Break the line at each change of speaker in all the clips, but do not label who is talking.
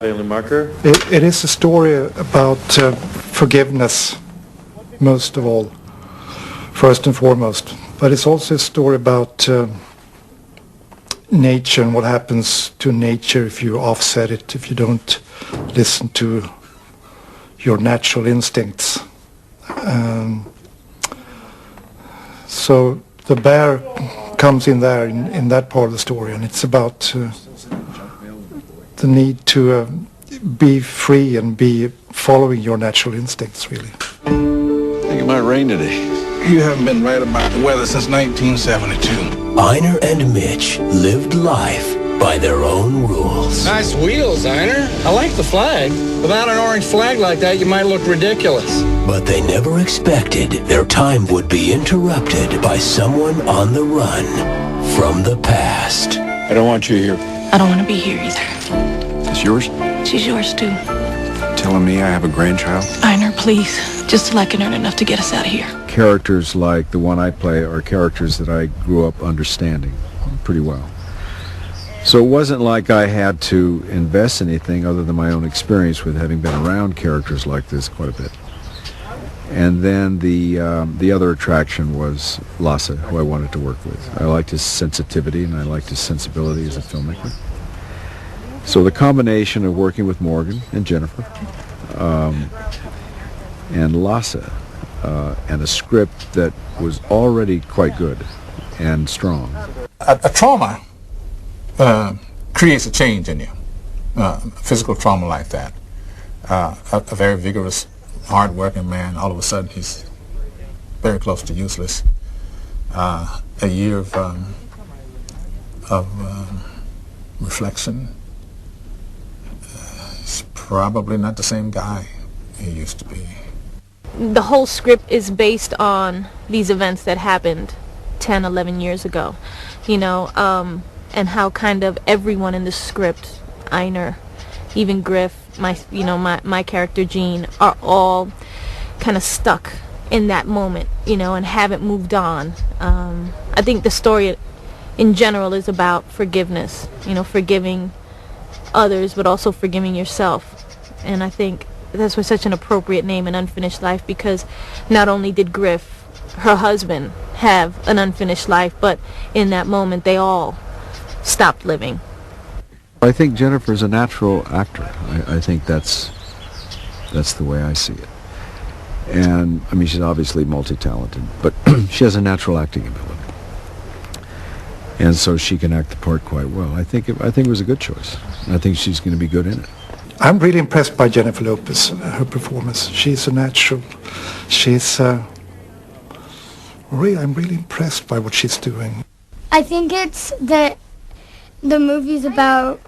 Marker.
It is a story about forgiveness, most of all, first and foremost. But it's also a story about nature and what happens to nature if you offset it, if you don't listen to your natural instincts. So the bear comes in there in that part of the story, and it's about the need to be free and be following your natural instincts, really.
I think it might rain today.
You haven't been right about the weather since 1972.
Einar and Mitch lived life by their own rules.
Nice wheels, Einar. I like the flag. Without an orange flag like that, you might look ridiculous.
But they never expected their time would be interrupted by someone on the run from the past.
I don't want you here.
I don't want to be here either.
It's yours?
She's yours, too.
Telling me I have a grandchild?
Einar, please. Just till I can earn enough to get us out of here.
Characters like the one I play are characters that I grew up understanding pretty well. So it wasn't like I had to invest anything other than my own experience with having been around characters like this quite a bit. And then the other attraction was Lasse, who I wanted to work with. I liked his sensitivity and I liked his sensibility as a filmmaker. So the combination of working with Morgan and Jennifer and Lasse and a script that was already quite good and strong.
A trauma creates a change in you, physical trauma like that. A very vigorous, hard-working man, all of a sudden he's very close to useless. A year of reflection. He's probably not the same guy he used to be.
The whole script is based on these events that happened 10, 11 years ago, you know, and how kind of everyone in the script, Einar, even Griff, my character Jean, are all kind of stuck in that moment, you know, and haven't moved on. I think the story in general is about forgiveness, you know, forgiving others but also forgiving yourself. And I think that's why such an appropriate name, An Unfinished Life, because not only did Griff, her husband, have an unfinished life, but in that moment they all stopped living.
I think Jennifer's a natural actor. I think that's the way I see it. And I mean, she's obviously multi-talented, but she has a natural acting ability, and so she can act the part quite well. I think it was a good choice. I think she's going to be good in it.
I'm really impressed by Jennifer Lopez, her performance. She's a natural. She's I'm really impressed by what she's doing.
I think it's that the movie's about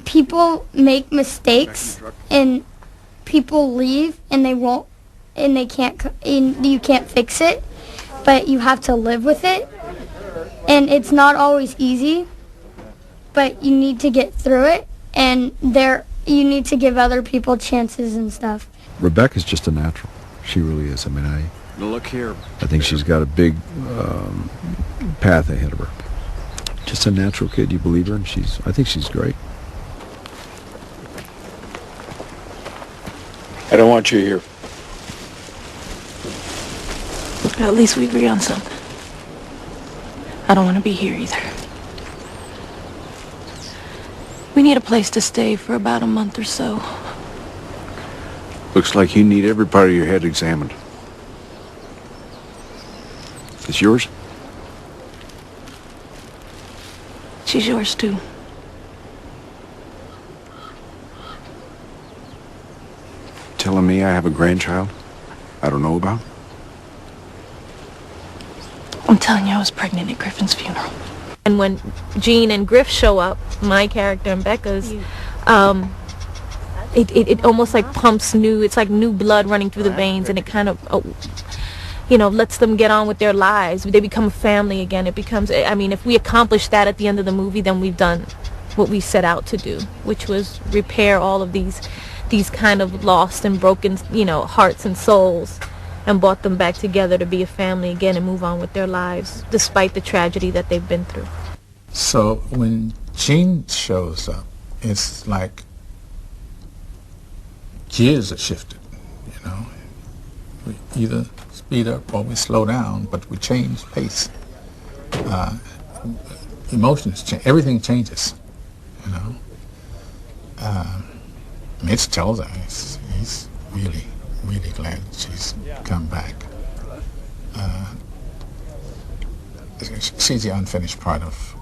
people make mistakes and people leave and you can't fix it, but you have to live with it, and it's not always easy, but you need to get through it, and you need to give other people chances and stuff.
Rebecca's just a natural. She really is. I mean,
Look here.
I think she's got a big path ahead of her. Just a natural kid. You believe her, and I think she's great.
I don't want you here.
Well, at least we agree on something. I don't want to be here either. We need a place to stay for about a month or so.
Looks like you need every part of your head examined. It's yours?
She's yours, too.
Telling me I have a grandchild I don't know about?
I'm telling you, I was pregnant at Griffin's funeral.
And when Jean and Griff show up, my character and Becca's, it almost like pumps it's like new blood running through the veins, and it kind of, lets them get on with their lives. They become a family again. It becomes, I mean, if we accomplish that at the end of the movie, then we've done what we set out to do, which was repair all of these kind of lost and broken, hearts and souls, and brought them back together to be a family again and move on with their lives, despite the tragedy that they've been through.
So when Jean shows up, it's like gears are shifted, you know. We either speed up or we slow down, but we change pace. Emotions change, everything changes, you know. Mitch tells her he's really, really glad she's come back. She's the unfinished part of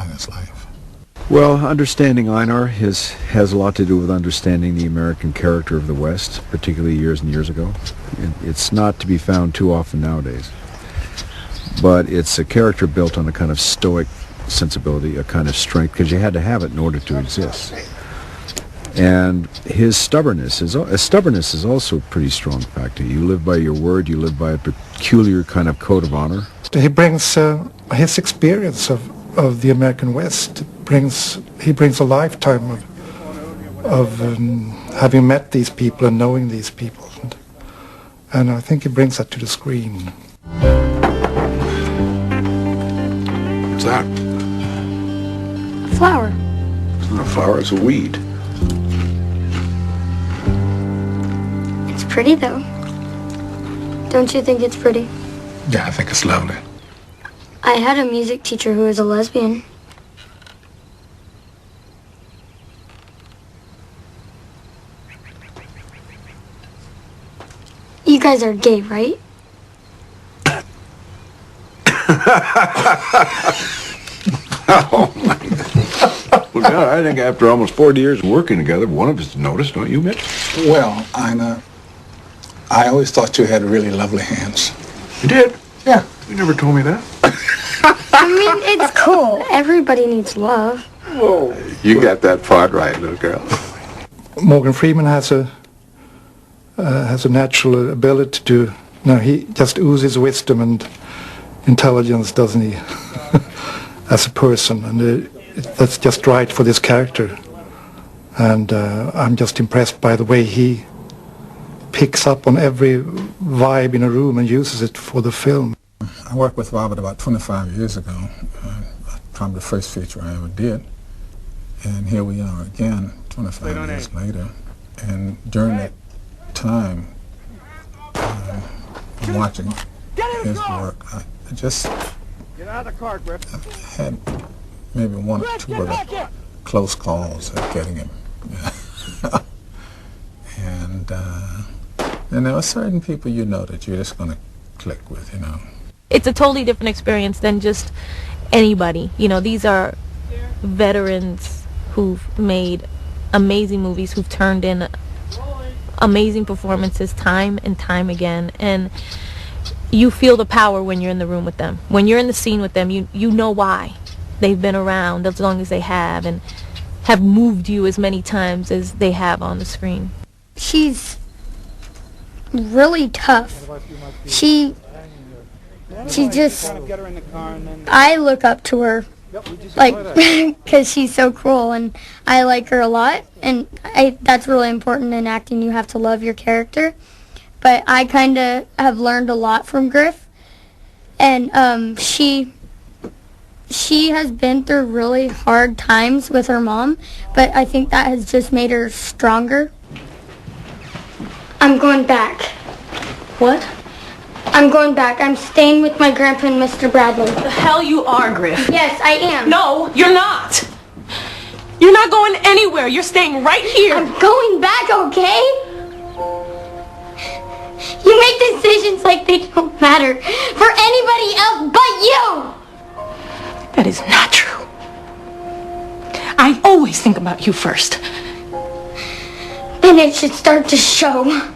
Ina's life.
Well, understanding Einar has a lot to do with understanding the American character of the West, particularly years and years ago. It's not to be found too often nowadays. But it's a character built on a kind of stoic sensibility, a kind of strength, because you had to have it in order to exist. And his stubbornness is also a pretty strong factor. You live by your word, you live by a peculiar kind of code of honor.
He brings his experience of the American West. He brings a lifetime of having met these people and knowing these people, and I think he brings that to the screen.
What's that?
Flower.
It's not a flower, it's a weed.
It's pretty though. Don't you think it's pretty?
Yeah, I think it's lovely.
I had a music teacher who was a lesbian. You guys are gay, right?
Oh, my God. Well, God, I think after almost 40 years working together, one of us noticed, don't you, Mitch?
Well, Ina, I always thought you had really lovely hands.
You did?
Yeah.
You never told me that.
I mean, it's cool. Everybody needs love.
Whoa. You got that part right, little girl.
Morgan Freeman has a natural ability to, he just oozes wisdom and intelligence, doesn't he, as a person, and that's just right for this character. And I'm just impressed by the way he picks up on every vibe in a room and uses it for the film.
I worked with Robert about 25 years ago, probably the first feature I ever did, and here we are again 25 years later, and during that time, watching his work, I just had maybe one or two other close calls at getting him. And there are certain people that you're just going to click with,
It's a totally different experience than just anybody. These are veterans who've made amazing movies, who've turned in amazing performances time and time again, and you feel the power when you're in the room with them. When you're in the scene with them, you know why they've been around as long as they have and have moved you as many times as they have on the screen.
She's really tough. She just, I look up to her, because she's so cool, and I like her a lot, and that's really important in acting. You have to love your character, but I kind of have learned a lot from Griff, and she has been through really hard times with her mom, but I think that has just made her stronger. I'm going back.
What?
I'm going back. I'm staying with my grandpa and Mr. Bradley.
The hell you are, Griff.
Yes, I am.
No, you're not. You're not going anywhere. You're staying right here.
I'm going back, okay? You make decisions like they don't matter for anybody else but you.
That is not true. I always think about you first.
Then it should start to show.